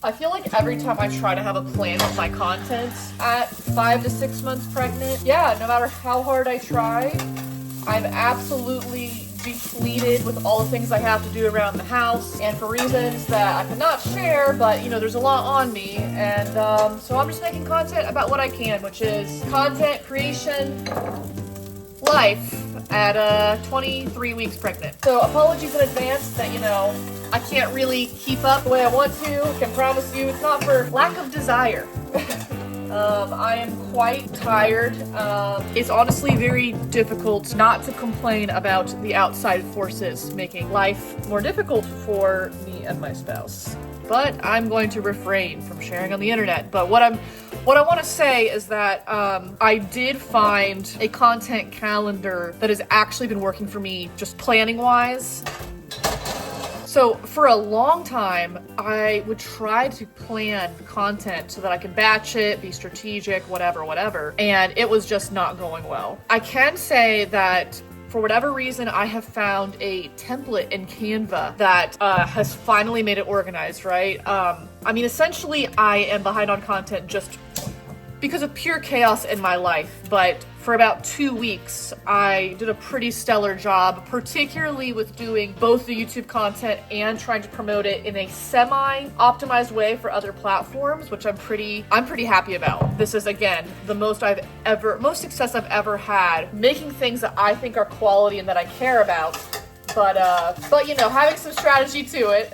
I feel like every time I try to have a plan with my content at 5 to 6 months pregnant, yeah, no matter how hard I try, I'm absolutely depleted with all the things I have to do around the house, and for reasons that I cannot share, but you know, there's a lot on me, and so I'm just making content about what I can, which is content creation, life at 23 weeks pregnant. So apologies in advance that, you know, I can't really keep up the way I want to. I can promise you it's not for lack of desire. I am quite tired. It's honestly very difficult not to complain about the outside forces making life more difficult for me and my spouse. But I'm going to refrain from sharing on the internet. But what I want to say is that I did find a content calendar that has actually been working for me just planning wise. So for a long time, I would try to plan content so that I could batch it, be strategic, whatever, and it was just not going well. I can say that for whatever reason, I have found a template in Canva that has finally made it organized, right? I mean, essentially, I am behind on content just because of pure chaos in my life, but for about 2 weeks, I did a pretty stellar job, particularly with doing both the YouTube content and trying to promote it in a semi-optimized way for other platforms, which I'm pretty happy about. This is, again, the most success I've ever had, making things that I think are quality and that I care about. But you know, having some strategy to it.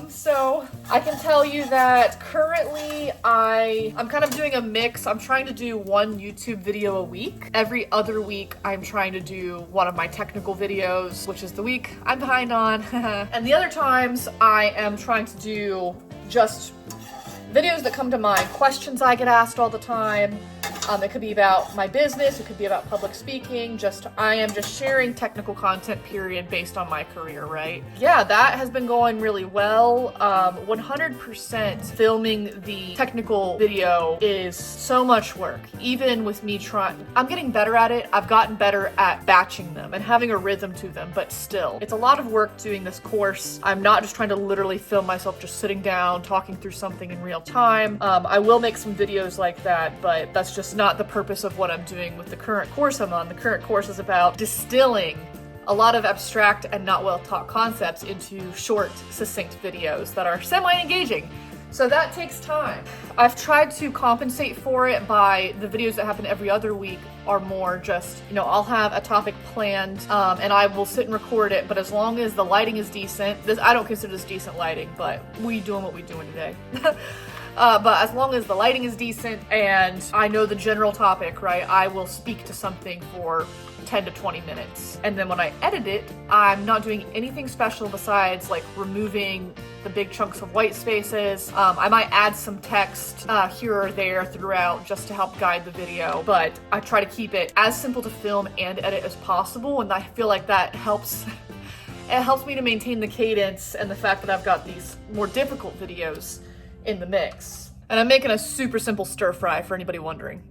So I can tell you that currently I'm kind of doing a mix. I'm trying to do one YouTube video a week. Every other week, I'm trying to do one of my technical videos, which is the week I'm behind on. And the other times, I am trying to do just videos that come to mind, questions I get asked all the time. It could be about my business, it could be about public speaking, I am just sharing technical content, period, based on my career, right? Yeah, that has been going really well. 100% filming the technical video is so much work, even with me trying. I'm getting better at it. I've gotten better at batching them and having a rhythm to them, but still, it's a lot of work doing this course. I'm not just trying to literally film myself just sitting down, talking through something in real time. I will make some videos like that, but that's just not the purpose of what I'm doing with the current course I'm on. The current course is about distilling a lot of abstract and not well taught concepts into short, succinct videos that are semi-engaging. So that takes time. I've tried to compensate for it by the videos that happen every other week are more just, you know, I'll have a topic planned and I will sit and record it, but as long as the lighting is decent, I don't consider this decent lighting, but we doing what we doing today. But as long as the lighting is decent and I know the general topic, right, I will speak to something for 10 to 20 minutes. And then when I edit it, I'm not doing anything special besides like removing the big chunks of white spaces. I might add some text here or there throughout just to help guide the video, but I try to keep it as simple to film and edit as possible, and I feel like that helps. It helps me to maintain the cadence and the fact that I've got these more difficult videos in the mix. And I'm making a super simple stir fry for anybody wondering.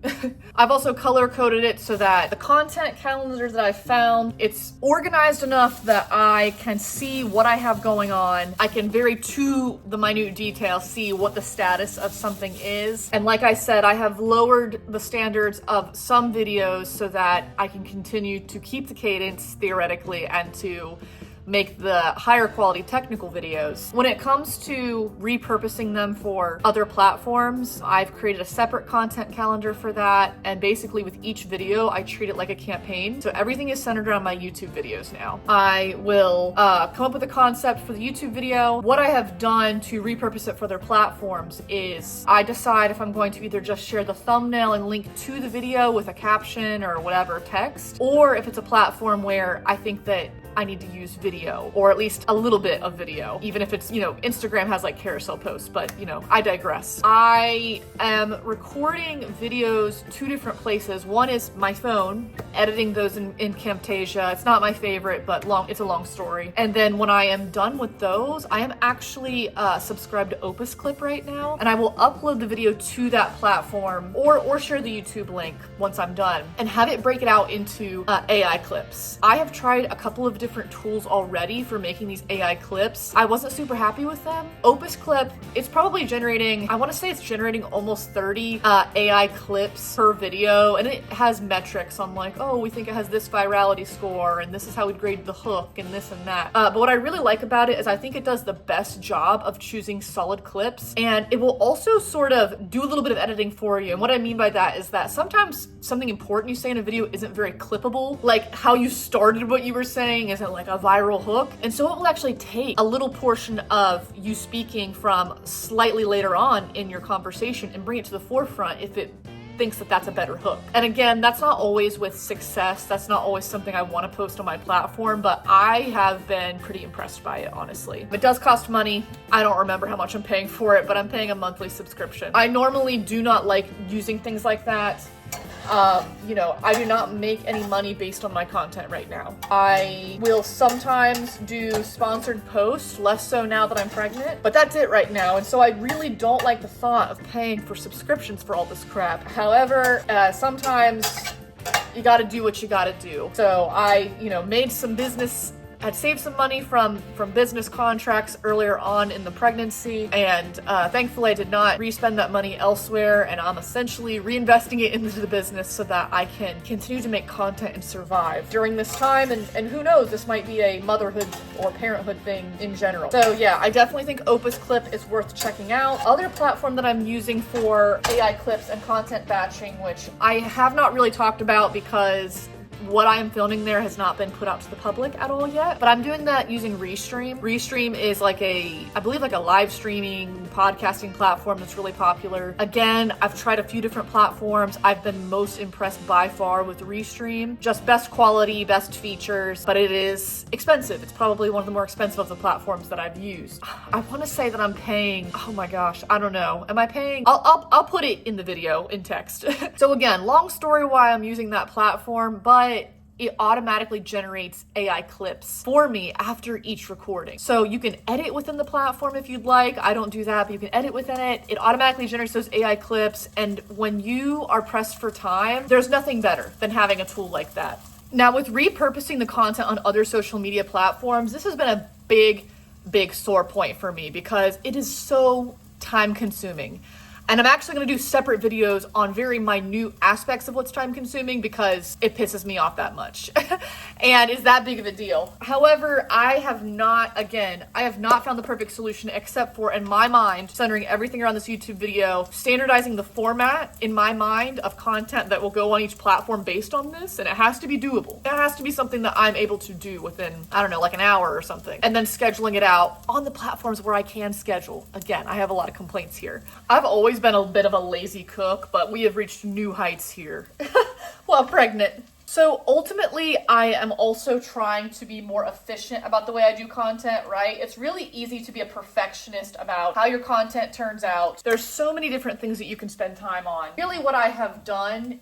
I've also color coded it so that the content calendar that I found, it's organized enough that I can see what I have going on. I can very to the minute detail see what the status of something is. And like I said, I have lowered the standards of some videos so that I can continue to keep the cadence theoretically and to make the higher quality technical videos. When it comes to repurposing them for other platforms, I've created a separate content calendar for that, and basically with each video, I treat it like a campaign. So everything is centered around my YouTube videos now. I will come up with a concept for the YouTube video. What I have done to repurpose it for other platforms is I decide if I'm going to either just share the thumbnail and link to the video with a caption or whatever text, or if it's a platform where I think that I need to use video, or at least a little bit of video, even if it's, you know, Instagram has like carousel posts, but you know, I digress. I am recording videos 2 different places. One is my phone, editing those in Camtasia. It's not my favorite, but it's a long story. And then when I am done with those, I am actually subscribed to Opus Clip right now, and I will upload the video to that platform or share the YouTube link once I'm done and have it break it out into AI clips. I have tried a couple of different tools already for making these AI clips. I wasn't super happy with them. Opus Clip, it's probably generating, I want to say it's generating almost 30 AI clips per video, and it has metrics on like, oh, we think it has this virality score, and this is how we grade the hook, and this and that. But what I really like about it is I think it does the best job of choosing solid clips, and it will also sort of do a little bit of editing for you. And what I mean by that is that sometimes something important you say in a video isn't very clippable, like how you started what you were saying isn't like a viral hook, and so it will actually take a little portion of you speaking from slightly later on in your conversation and bring it to the forefront if it thinks that that's a better hook. And again, that's not always with success. That's not always something I want to post on my platform, but I have been pretty impressed by it, honestly. It does cost money. I don't remember how much I'm paying for it, but I'm paying a monthly subscription. I normally do not like using things like that. You know, I do not make any money based on my content right now. I will sometimes do sponsored posts, less so now that I'm pregnant, but that's it right now. And so I really don't like the thought of paying for subscriptions for all this crap. However, sometimes you gotta do what you gotta do. So I, you know, made some business, I'd saved some money from business contracts earlier on in the pregnancy, and thankfully I did not re-spend that money elsewhere, and I'm essentially reinvesting it into the business so that I can continue to make content and survive during this time, and who knows, this might be a motherhood or parenthood thing in general. So yeah, I definitely think Opus Clip is worth checking out. Other platform that I'm using for AI clips and content batching, which I have not really talked about because what I am filming there has not been put out to the public at all yet, but I'm doing that using Restream. Restream is like I believe like a live streaming podcasting platform that's really popular. Again, I've tried a few different platforms. I've been most impressed by far with Restream. Just best quality, best features, but it is expensive. It's probably one of the more expensive of the platforms that I've used. I want to say that I'm paying, oh my gosh, I don't know. Am I paying? I'll put it in the video in text. So again, long story why I'm using that platform, but it automatically generates AI clips for me after each recording. So you can edit within the platform if you'd like. I don't do that, but you can edit within it. It automatically generates those AI clips. And when you are pressed for time, there's nothing better than having a tool like that. Now, with repurposing the content on other social media platforms, this has been a big sore point for me because it is so time consuming. And I'm actually going to do separate videos on very minute aspects of what's time consuming because it pisses me off that much and is that big of a deal. However, I have not found the perfect solution except for, in my mind, centering everything around this YouTube video, standardizing the format in my mind of content that will go on each platform based on this. And it has to be doable. It has to be something that I'm able to do within, I don't know, like an hour or something. And then scheduling it out on the platforms where I can schedule. Again, I have a lot of complaints here. I've always been a bit of a lazy cook, but we have reached new heights here while pregnant. So ultimately, I am also trying to be more efficient about the way I do content, right? It's really easy to be a perfectionist about how your content turns out. There's so many different things that you can spend time on. Really what I have done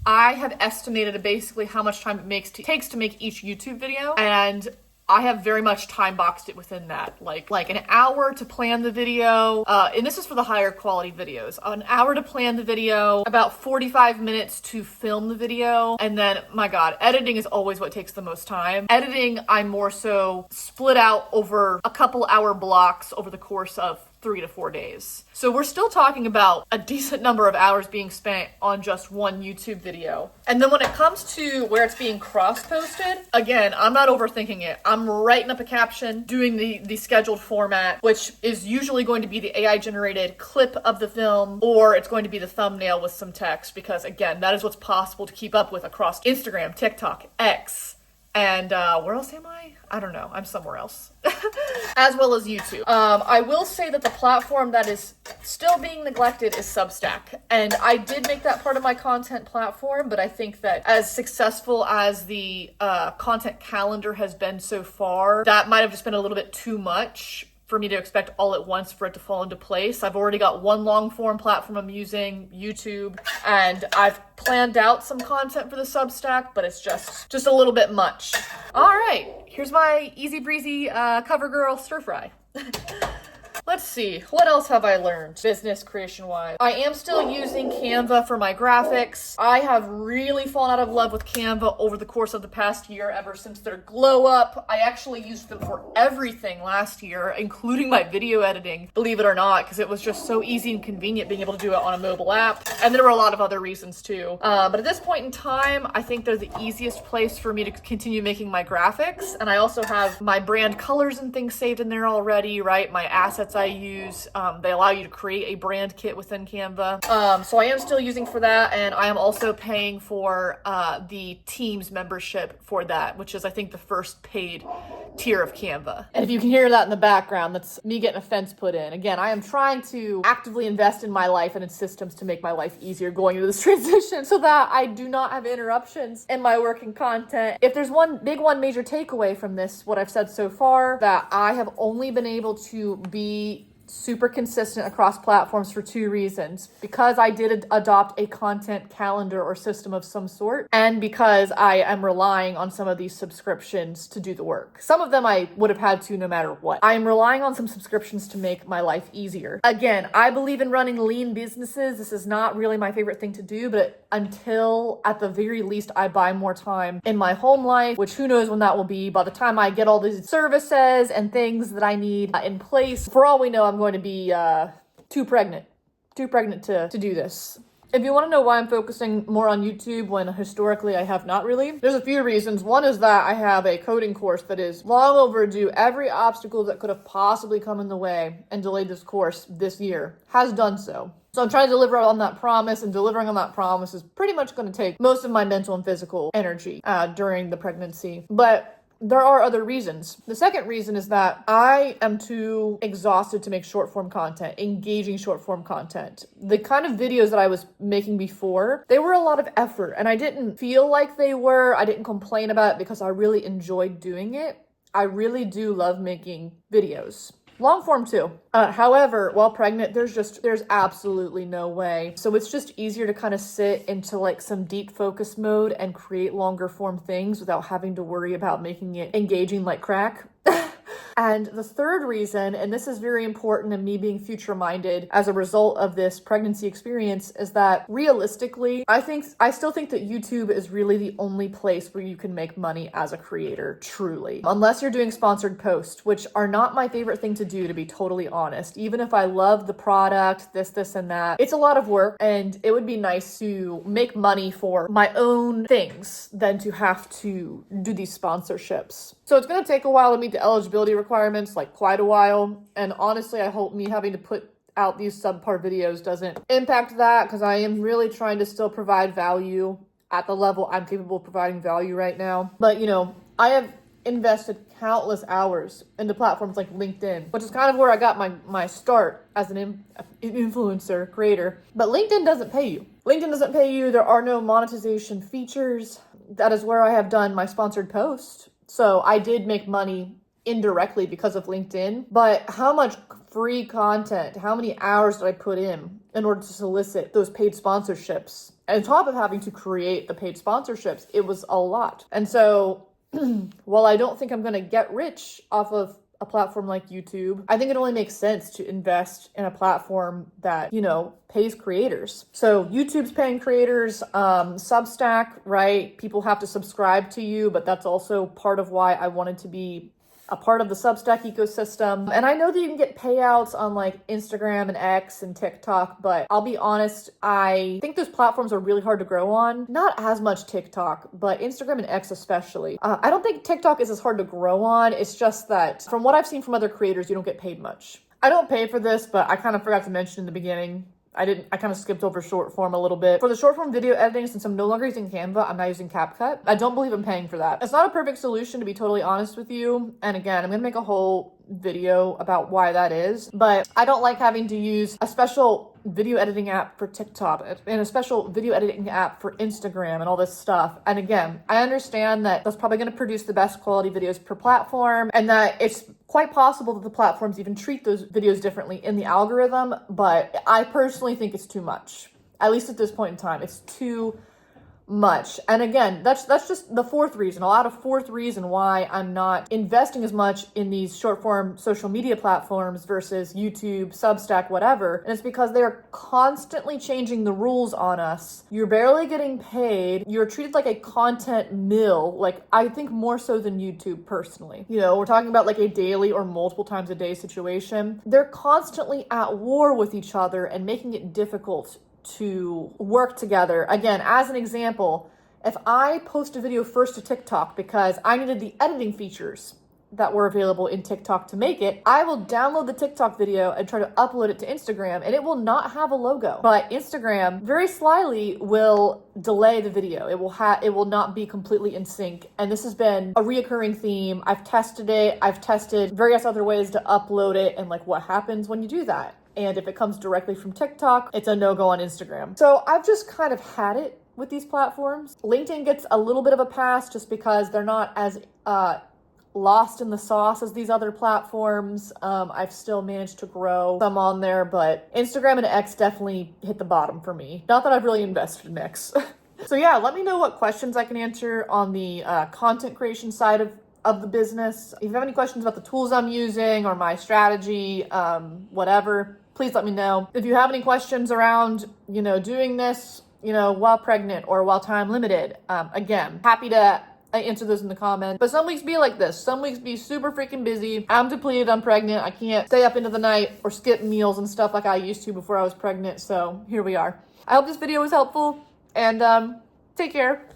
I have estimated basically how much time it takes to make each YouTube video, and I have very much time boxed it within that, like an hour to plan the video, and this is for the higher quality videos, an hour to plan the video, about 45 minutes to film the video, and then, my God, editing is always what takes the most time. Editing, I more so split out over a couple hour blocks over the course of 3 to 4 days. So we're still talking about a decent number of hours being spent on just one YouTube video. And then when it comes to where it's being cross-posted, again, I'm not overthinking it. I'm writing up a caption, doing the scheduled format, which is usually going to be the AI-generated clip of the film, or it's going to be the thumbnail with some text, because again, that is what's possible to keep up with across Instagram, TikTok, X, and where else am I? I don't know. I'm somewhere else. As well as YouTube. I will say that the platform that is still being neglected is Substack. And I did make that part of my content platform, but I think that as successful as the content calendar has been so far, that might have just been a little bit too much for me to expect all at once for it to fall into place. I've already got one long form platform I'm using, YouTube, and I've planned out some content for the Substack, but it's just a little bit much. All right, here's my easy breezy cover girl stir fry. Let's see, what else have I learned business creation wise? I am still using Canva for my graphics. I have really fallen out of love with Canva over the course of the past year, ever since their glow up. I actually used them for everything last year, including my video editing, believe it or not, because it was just so easy and convenient being able to do it on a mobile app. And there were a lot of other reasons too. But at this point in time, I think they're the easiest place for me to continue making my graphics. And I also have my brand colors and things saved in there already, right? My assets I use. They allow you to create a brand kit within Canva. So I am still using for that, and I am also paying for the Teams membership for that, which is I think the first paid tier of Canva. And if you can hear that in the background, that's me getting a fence put in. Again, I am trying to actively invest in my life and in systems to make my life easier going through this transition so that I do not have interruptions in my work and content. If there's one major takeaway from this, what I've said so far, that I have only been able to be super consistent across platforms for two reasons: because I did adopt a content calendar or system of some sort, and because I am relying on some of these subscriptions to do the work. Some of them I would have had to no matter what. I am relying on some subscriptions to make my life easier. Again, I believe in running lean businesses. This is not really my favorite thing to do, but until at the very least I buy more time in my home life, which who knows when that will be, by the time I get all these services and things that I need in place, for all we know, I'm going to be too pregnant to do this. If you want to know why I'm focusing more on YouTube when historically I have not really, there's a few reasons. One is that I have a coding course that is long overdue. Every obstacle that could have possibly come in the way and delayed this course this year has done so. So I'm trying to deliver on that promise, and delivering on that promise is pretty much going to take most of my mental and physical energy during the pregnancy. But there are other reasons. The second reason is that I am too exhausted to make short form content, engaging short form content. The kind of videos that I was making before, they were a lot of effort, and I didn't feel like they were. I didn't complain about it because I really enjoyed doing it. I really do love making videos. Long form too. However, while pregnant, there's absolutely no way. So it's just easier to kind of sit into like some deep focus mode and create longer form things without having to worry about making it engaging like crack. And the third reason, and this is very important in me being future minded as a result of this pregnancy experience, is that realistically, I still think that YouTube is really the only place where you can make money as a creator, truly. Unless you're doing sponsored posts, which are not my favorite thing to do, to be totally honest. Even if I love the product, this and that, it's a lot of work, and it would be nice to make money for my own things than to have to do these sponsorships. So it's going to take a while to meet the eligibility requirements, like quite a while. And honestly, I hope me having to put out these subpar videos doesn't impact that, because I am really trying to still provide value at the level I'm capable of providing value right now. But, I have invested countless hours into platforms like LinkedIn, which is kind of where I got my start as an influencer creator. But LinkedIn doesn't pay you. LinkedIn doesn't pay you. There are no monetization features. That is where I have done my sponsored post. So I did make money indirectly because of LinkedIn, but how much free content, how many hours did I put in order to solicit those paid sponsorships? And on top of having to create the paid sponsorships, it was a lot. And so while I don't think I'm going to get rich off of a platform like YouTube, I think it only makes sense to invest in a platform that, pays creators. So YouTube's paying creators, Substack, right? People have to subscribe to you, but that's also part of why I wanted to be a part of the Substack ecosystem. And I know that you can get payouts on like Instagram and X and TikTok, but I'll be honest, I think those platforms are really hard to grow on. Not as much TikTok, but Instagram and X especially. I don't think TikTok is as hard to grow on. It's just that from what I've seen from other creators, you don't get paid much. I don't pay for this, but I kind of forgot to mention in the beginning. I kind of skipped over short form a little bit. For the short form video editing, since I'm no longer using Canva, I'm not using CapCut. I don't believe I'm paying for that. It's not a perfect solution, to be totally honest with you. And again, I'm going to make a whole video about why that is. But I don't like having to use a special video editing app for TikTok and a special video editing app for Instagram and all this stuff. And again, I understand that that's probably going to produce the best quality videos per platform, and that it's quite possible that the platforms even treat those videos differently in the algorithm, but I personally think it's too much. At least at this point in time, it's too much. And again, that's just the fourth reason. I'll add a fourth reason why I'm not investing as much in these short form social media platforms versus YouTube, Substack, whatever. And it's because they are constantly changing the rules on us. You're barely getting paid. You're treated like a content mill, like I think more so than YouTube personally. You know, we're talking about like a daily or multiple times a day situation. They're constantly at war with each other and making it difficult to work together. Again, as an example, if I post a video first to TikTok because I needed the editing features that were available in TikTok to make it, I will download the TikTok video and try to upload it to Instagram, and it will not have a logo. But Instagram very slyly will delay the video. It will not be completely in sync. And this has been a reoccurring theme. I've tested it. I've tested various other ways to upload it and like what happens when you do that. And if it comes directly from TikTok, it's a no-go on Instagram. So I've just kind of had it with these platforms. LinkedIn gets a little bit of a pass just because they're not as lost in the sauce as these other platforms. I've still managed to grow some on there, but Instagram and X definitely hit the bottom for me. Not that I've really invested in X. So yeah, let me know what questions I can answer on the content creation side of the business. If you have any questions about the tools I'm using or my strategy, whatever, please let me know. If you have any questions around, you know, doing this, you know, while pregnant or while time limited, again, happy to answer those in the comments. But some weeks be like this. Some weeks be super freaking busy. I'm depleted, I'm pregnant. I can't stay up into the night or skip meals and stuff like I used to before I was pregnant. So here we are. I hope this video was helpful, and take care.